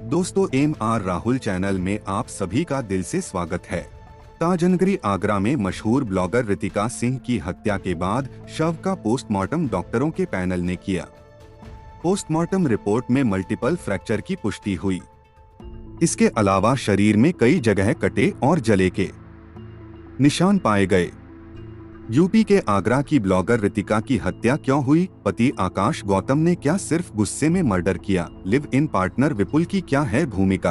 दोस्तों, MR Rahul channel में आप सभी का दिल से स्वागत है। ताजनगरी आगरा में मशहूर ब्लॉगर रितिका सिंह की हत्या के बाद शव का पोस्टमार्टम डॉक्टरों के पैनल ने किया। पोस्टमार्टम रिपोर्ट में मल्टीपल फ्रैक्चर की पुष्टि हुई। इसके अलावा शरीर में कई जगह कटे और जले के निशान पाए गए। यूपी के आगरा की ब्लॉगर रितिका की हत्या क्यों हुई? पति आकाश गौतम ने क्या सिर्फ गुस्से में मर्डर किया? लिव इन पार्टनर विपुल की क्या है भूमिका?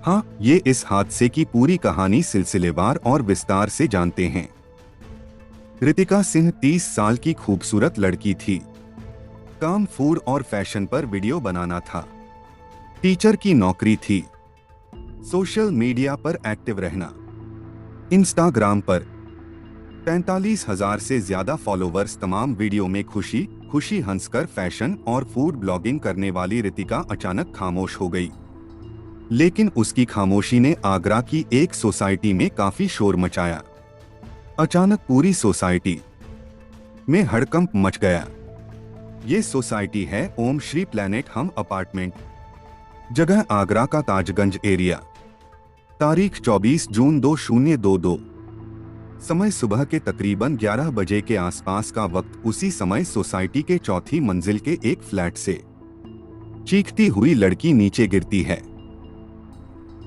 हाँ, ये इस हादसे की पूरी कहानी सिलसिलेवार और विस्तार से जानते हैं। रितिका सिंह 30 साल की खूबसूरत लड़की थी। काम फूड और फैशन पर वीडियो बनाना था। टीचर की नौकरी थी। सोशल मीडिया पर एक्टिव रहना। इंस्टाग्राम पर 45,000 से ज्यादा फॉलोवर्स। तमाम वीडियो में खुशी खुशी हंसकर फैशन और फूड ब्लॉगिंग करने वाली रितिका अचानक खामोश हो गई। लेकिन उसकी खामोशी ने आगरा की एक सोसाइटी में काफी शोर मचाया। अचानक पूरी सोसाइटी में हड़कंप मच गया। ये सोसाइटी है ओम श्री प्लैनेट हम अपार्टमेंट, जगह आगरा का ताजगंज एरिया। तारीख 24 जून 2022। समय सुबह के तकरीबन 11 बजे के आसपास का वक्त। उसी समय सोसाइटी के चौथी मंजिल के एक फ्लैट से चीखती हुई लड़की नीचे गिरती है।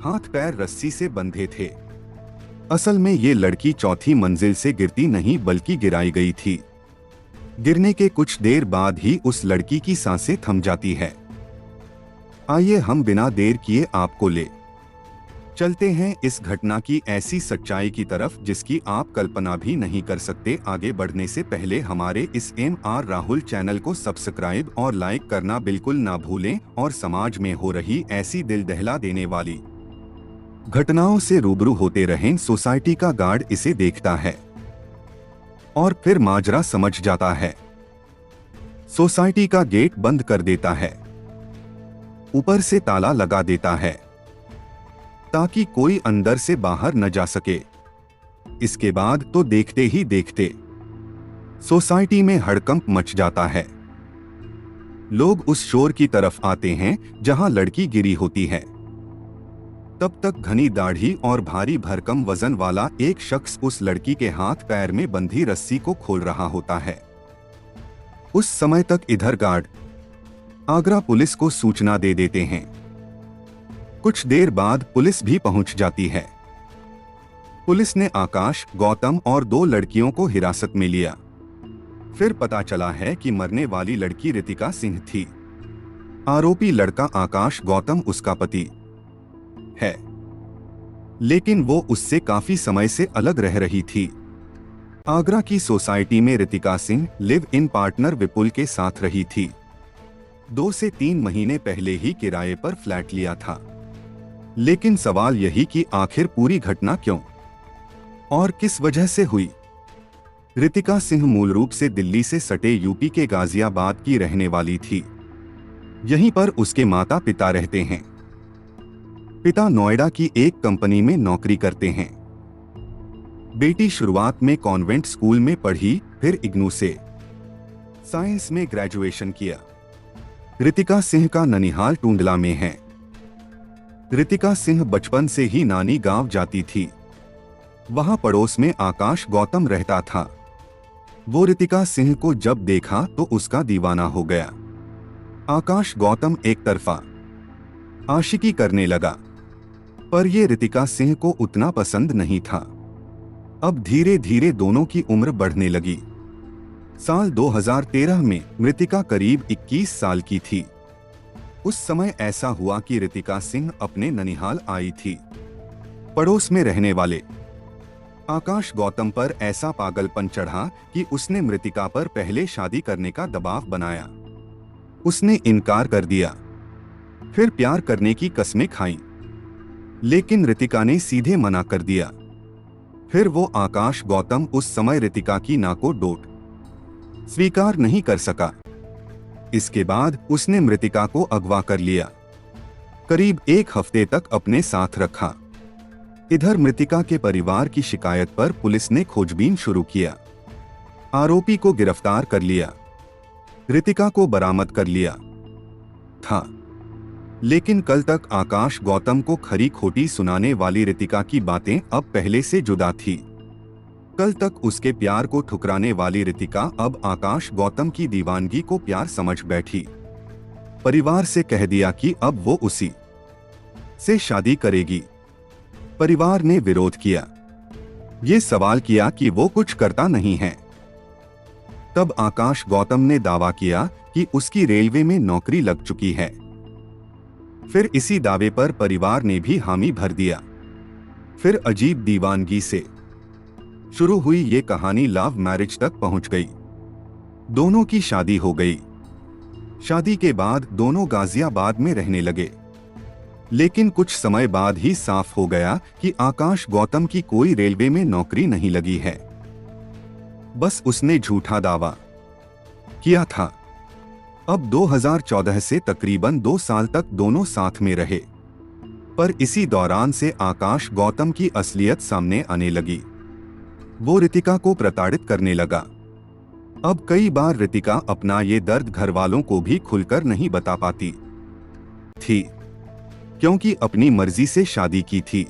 हाथ पैर रस्सी से बंधे थे। असल में ये लड़की चौथी मंजिल से गिरती नहीं बल्कि गिराई गई थी। गिरने के कुछ देर बाद ही उस लड़की की सांसें थम जाती है। आइए हम बिना देर किए आपको ले चलते हैं इस घटना की ऐसी सच्चाई की तरफ जिसकी आप कल्पना भी नहीं कर सकते। आगे बढ़ने से पहले हमारे इस MR राहुल चैनल को सब्सक्राइब और लाइक करना बिल्कुल ना भूलें और समाज में हो रही ऐसी दिल दहला देने वाली घटनाओं से रूबरू होते रहें। सोसाइटी का गार्ड इसे देखता है और फिर माजरा समझ जाता है। सोसाइटी का गेट बंद कर देता है, ऊपर से ताला लगा देता है ताकि कोई अंदर से बाहर न जा सके। इसके बाद तो देखते ही देखते सोसाइटी में हड़कंप मच जाता है। लोग उस शोर की तरफ आते हैं जहां लड़की गिरी होती है। तब तक घनी दाढ़ी और भारी भरकम वजन वाला एक शख्स उस लड़की के हाथ पैर में बंधी रस्सी को खोल रहा होता है। उस समय तक इधर गार्ड आगरा पुलिस को सूचना दे देते हैं। कुछ देर बाद पुलिस भी पहुंच जाती है। पुलिस ने आकाश, गौतम और 2 लड़कियों को हिरासत में लिया। फिर पता चला है कि मरने वाली लड़की रितिका सिंह थी। आरोपी लड़का आकाश गौतम उसका पति है, लेकिन वो उससे काफी समय से अलग रह रही थी। आगरा की सोसाइटी में Ritika Singh live in partner Vipul के साथ रही थी। 2 से 3 महीने पहले ही किराए पर फ्लैट लिया था। लेकिन सवाल यही कि आखिर पूरी घटना क्यों और किस वजह से हुई? रितिका सिंह मूल रूप से दिल्ली से सटे यूपी के गाजियाबाद की रहने वाली थी। यहीं पर उसके माता पिता रहते हैं। पिता नोएडा की एक कंपनी में नौकरी करते हैं। बेटी शुरुआत में कॉन्वेंट स्कूल में पढ़ी, फिर इग्नू से साइंस में ग्रेजुएशन किया। रितिका सिंह का ननिहाल टूंडला में है। रितिका सिंह बचपन से ही नानी गांव जाती थी। वहां पड़ोस में आकाश गौतम रहता था। वो रितिका सिंह को जब देखा तो उसका दीवाना हो गया। आकाश गौतम एक तरफा आशिकी करने लगा, पर ये रितिका सिंह को उतना पसंद नहीं था। अब धीरे धीरे दोनों की उम्र बढ़ने लगी। साल 2013 में रितिका करीब 21 साल की थी। उस समय ऐसा हुआ कि रितिका सिंह अपने ननिहाल आई थी। पड़ोस में रहने वाले आकाश गौतम पर ऐसा पागलपन चढ़ा कि उसने मृतिका पर पहले शादी करने का दबाव बनाया। उसने इनकार कर दिया, फिर प्यार करने की कस्में खाईं, लेकिन रितिका ने सीधे मना कर दिया। फिर वो आकाश गौतम उस समय रितिका की नाको डोट स्वीकार नहीं कर सका। इसके बाद उसने मृतिका को अगवा कर लिया। करीब 1 हफ्ते तक अपने साथ रखा। इधर मृतिका के परिवार की शिकायत पर पुलिस ने खोजबीन शुरू किया। आरोपी को गिरफ्तार कर लिया। रितिका को बरामद कर लिया था। लेकिन कल तक आकाश गौतम को खरी खोटी सुनाने वाली रितिका की बातें अब पहले से जुदा थी। कल तक उसके प्यार को ठुकराने वाली रितिका अब आकाश गौतम की दीवानगी को प्यार समझ बैठी। परिवार से कह दिया कि अब वो उसी से शादी करेगी। परिवार ने विरोध किया, ये सवाल किया कि वो कुछ करता नहीं है। तब आकाश गौतम ने दावा किया कि उसकी रेलवे में नौकरी लग चुकी है। फिर इसी दावे पर परिवार ने भी हामी भर दिया। फिर अजीब दीवानगी से शुरू हुई ये कहानी लव मैरिज तक पहुंच गई। दोनों की शादी हो गई। शादी के बाद दोनों गाजियाबाद में रहने लगे। लेकिन कुछ समय बाद ही साफ हो गया कि आकाश गौतम की कोई रेलवे में नौकरी नहीं लगी है। बस उसने झूठा दावा किया था। अब 2014 से तकरीबन 2 साल तक दोनों साथ में रहे, पर इसी दौरान से आकाश गौतम की असलियत सामने आने लगी। वो रितिका को प्रताड़ित करने लगा। अब कई बार रितिका अपना ये दर्द घर वालों को भी खुलकर नहीं बता पाती थी, क्योंकि अपनी मर्जी से शादी की थी।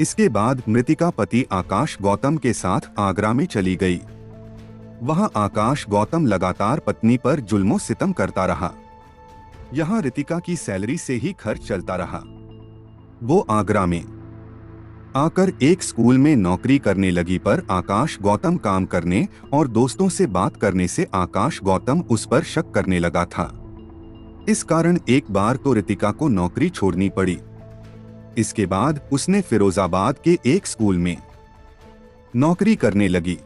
इसके बाद मृतिका पति आकाश गौतम के साथ आगरा में चली गई। वहां आकाश गौतम लगातार पत्नी पर जुल्मों सितम करता रहा। यहां रितिका की सैलरी से ही खर्च चलता रहा। वो आगरा में आकर एक स्कूल में नौकरी करने लगी, पर आकाश गौतम काम करने और दोस्तों से बात करने से आकाश गौतम उस पर शक करने लगा था। इस कारण एक बार तो रितिका को नौकरी छोड़नी पड़ी। इसके बाद उसने फिरोजाबाद के एक स्कूल में नौकरी करने लगी।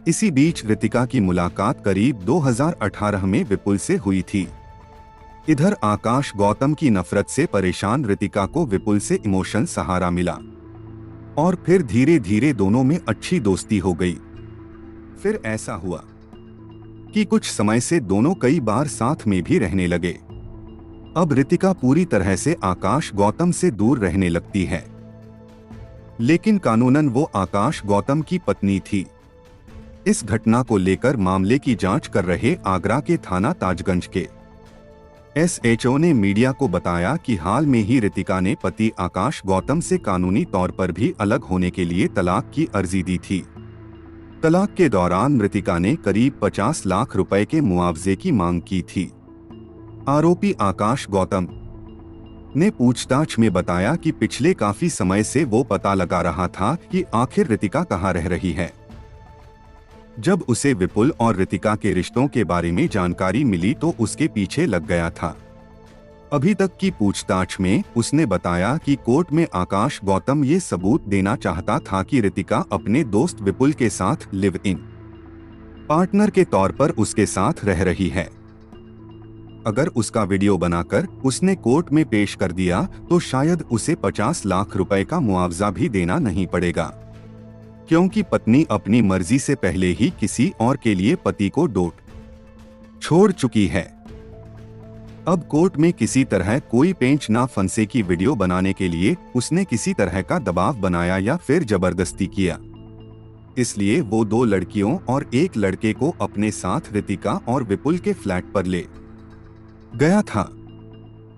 इसी बीच रितिका की मुलाकात करीब 2018 में विपुल से हुई थी। इधर आकाश गौतम की नफरत से परेशान रितिका को विपुल से इमोशनल सहारा मिला और फिर धीरे धीरे दोनों में अच्छी दोस्ती हो गई। फिर ऐसा हुआ कि कुछ समय से दोनों कई बार साथ में भी रहने लगे। अब रितिका पूरी तरह से आकाश गौतम से दूर रहने लगती है, लेकिन कानूनन वो आकाश गौतम की पत्नी थी। इस घटना को लेकर मामले की जांच कर रहे आगरा के थाना ताजगंज के SHO ने मीडिया को बताया कि हाल में ही रितिका ने पति आकाश गौतम से कानूनी तौर पर भी अलग होने के लिए तलाक की अर्जी दी थी। तलाक के दौरान रितिका ने करीब 50 लाख रुपए के मुआवजे की मांग की थी। आरोपी आकाश गौतम ने पूछताछ में बताया कि पिछले काफी समय से वो पता लगा रहा था कि आखिर रितिका कहाँ रह रही है। जब उसे विपुल और रितिका के रिश्तों के बारे में जानकारी मिली तो उसके पीछे लग गया था। अभी तक की पूछताछ में उसने बताया कि कोर्ट में आकाश गौतम ये सबूत देना चाहता था कि रितिका अपने दोस्त विपुल के साथ लिव इन पार्टनर के तौर पर उसके साथ रह रही है। अगर उसका वीडियो बनाकर उसने कोर्ट में पेश कर दिया तो शायद उसे 50 लाख रुपए का मुआवजा भी देना नहीं पड़ेगा, क्योंकि पत्नी अपनी मर्जी से पहले ही किसी और के लिए पति को छोड़ चुकी है। अब कोर्ट में किसी तरह कोई पेंच ना फंसे की वीडियो बनाने के लिए उसने किसी तरह का दबाव बनाया या फिर जबरदस्ती किया। इसलिए वो 2 लड़कियों और 1 लड़के को अपने साथ रितिका और विपुल के फ्लैट पर ले गया था।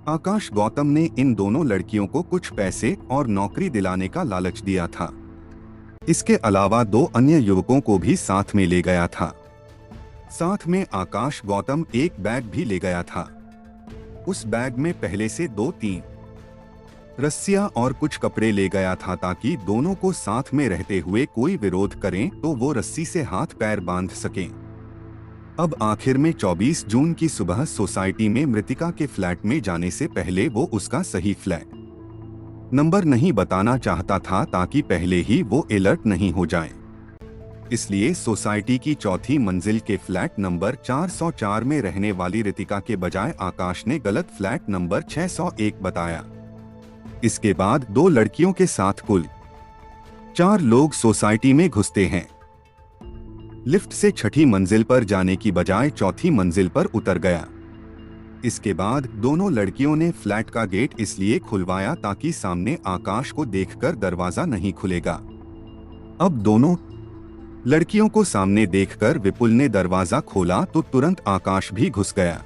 आकाश गौतम ने इन दोनों लड़कियों को कुछ पैसे और नौकरी दिलाने का लालच दिया था। इसके अलावा 2 अन्य युवकों को भी साथ में ले गया था। साथ में आकाश गौतम एक बैग भी ले गया था। उस बैग में पहले से 2-3 रस्सियां और कुछ कपड़े ले गया था ताकि दोनों को साथ में रहते हुए कोई विरोध करें तो वो रस्सी से हाथ पैर बांध सकें। अब आखिर में 24 जून की सुबह सोसाइटी में मृतिका के फ्लैट में जाने से पहले वो उसका सही फ्लैट नंबर नहीं बताना चाहता था ताकि पहले ही वो अलर्ट नहीं हो जाए। इसलिए सोसाइटी की 4थी मंजिल के फ्लैट नंबर 404 में रहने वाली रितिका के बजाय आकाश ने गलत फ्लैट नंबर 601 बताया। इसके बाद 2 लड़कियों के साथ कुल 4 लोग सोसाइटी में घुसते हैं। लिफ्ट से 6ठी मंजिल पर जाने की बजाय 4थी मंजिल पर उतर गया। इसके बाद दोनों लड़कियों ने फ्लैट का गेट इसलिए खुलवाया ताकि सामने आकाश को देखकर दरवाजा नहीं खुलेगा। अब दोनों लड़कियों को सामने देखकर विपुल ने दरवाजा खोला तो तुरंत आकाश भी घुस गया।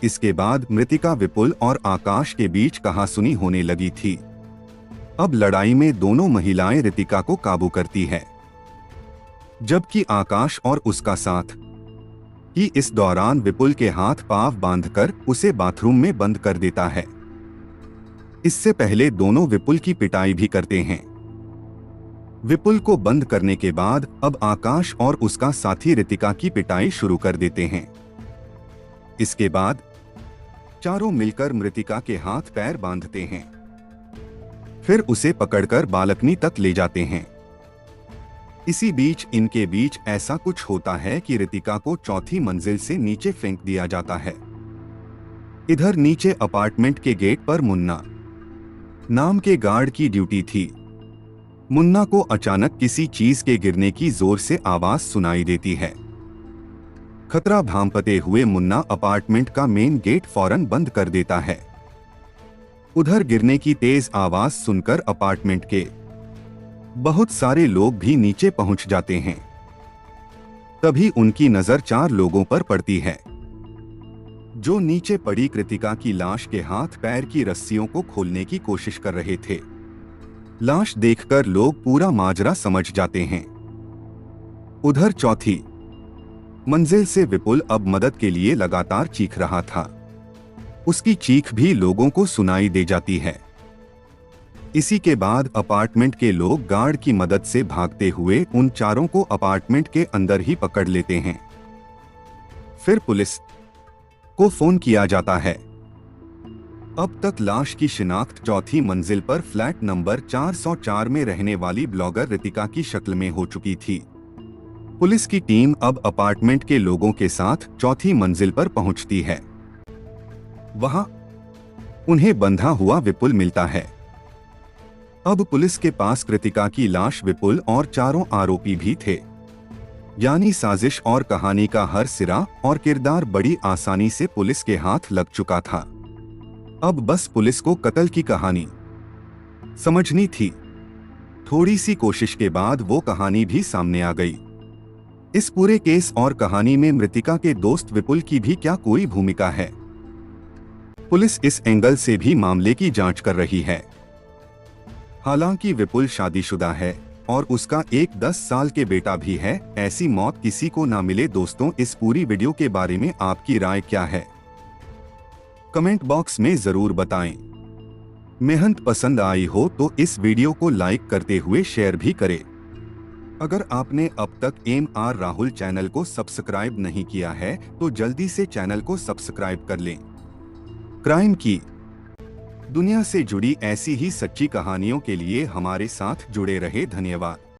इसके बाद मृतिका विपुल और आकाश के बीच कहासुनी होने लगी थी। अब लड़ाई में दोनों महिलाएं रितिका को काबू करती है, जबकि आकाश और उसका साथ ही इस दौरान विपुल के हाथ पांव बांधकर उसे बाथरूम में बंद कर देता है। इससे पहले दोनों विपुल की पिटाई भी करते हैं। विपुल को बंद करने के बाद अब आकाश और उसका साथी रितिका की पिटाई शुरू कर देते हैं। इसके बाद चारों मिलकर मृतिका के हाथ पैर बांधते हैं, फिर उसे पकड़कर बालकनी तक ले जाते हैं। इसी बीच इनके बीच ऐसा कुछ होता है कि रितिका को चौथी मंजिल से नीचे फेंक दिया जाता है। इधर नीचे अपार्टमेंट के गेट पर मुन्ना नाम के गार्ड की ड्यूटी थी। मुन्ना को अचानक किसी चीज के गिरने की जोर से आवाज सुनाई देती है। खतरा भांपते हुए मुन्ना अपार्टमेंट का मेन गेट फौरन बंद कर देता है। उधर गिरने की तेज आवाज सुनकर अपार्टमेंट के बहुत सारे लोग भी नीचे पहुंच जाते हैं। तभी उनकी नजर 4 लोगों पर पड़ती है, जो नीचे पड़ी कृतिका की लाश के हाथ पैर की रस्सियों को खोलने की कोशिश कर रहे थे। लाश देखकर लोग पूरा माजरा समझ जाते हैं। उधर चौथी मंजिल से विपुल अब मदद के लिए लगातार चीख रहा था। उसकी चीख भी लोगों को सुनाई दे जाती है। इसी के बाद अपार्टमेंट के लोग गार्ड की मदद से भागते हुए उन चारों को अपार्टमेंट के अंदर ही पकड़ लेते हैं। फिर पुलिस को फोन किया जाता है। अब तक लाश की शिनाख्त चौथी मंजिल पर फ्लैट नंबर 404 में रहने वाली ब्लॉगर रितिका की शक्ल में हो चुकी थी। पुलिस की टीम अब अपार्टमेंट के लोगों के साथ चौथी मंजिल पर पहुंचती है। वहां उन्हें बंधा हुआ विपुल मिलता है। अब पुलिस के पास कृतिका की लाश, विपुल और चारों आरोपी भी थे। यानी साजिश और कहानी का हर सिरा और किरदार बड़ी आसानी से पुलिस के हाथ लग चुका था। अब बस पुलिस को कत्ल की कहानी समझनी थी। थोड़ी सी कोशिश के बाद वो कहानी भी सामने आ गई। इस पूरे केस और कहानी में मृतिका के दोस्त विपुल की भी क्या कोई भूमिका है? पुलिस इस एंगल से भी मामले की जांच कर रही है। हालांकि विपुल शादीशुदा है और उसका एक 10 साल के बेटा भी है। ऐसी मौत किसी को ना मिले। दोस्तों, इस पूरी वीडियो के बारे में आपकी राय क्या है? कमेंट बॉक्स में जरूर बताएं। मेहनत पसंद आई हो तो इस वीडियो को लाइक करते हुए शेयर भी करें। अगर आपने अब तक MR राहुल चैनल को सब्सक्राइब नहीं किया है तो जल्दी से चैनल को सब्सक्राइब कर लें। क्राइम की दुनिया से जुड़ी ऐसी ही सच्ची कहानियों के लिए हमारे साथ जुड़े रहे। धन्यवाद।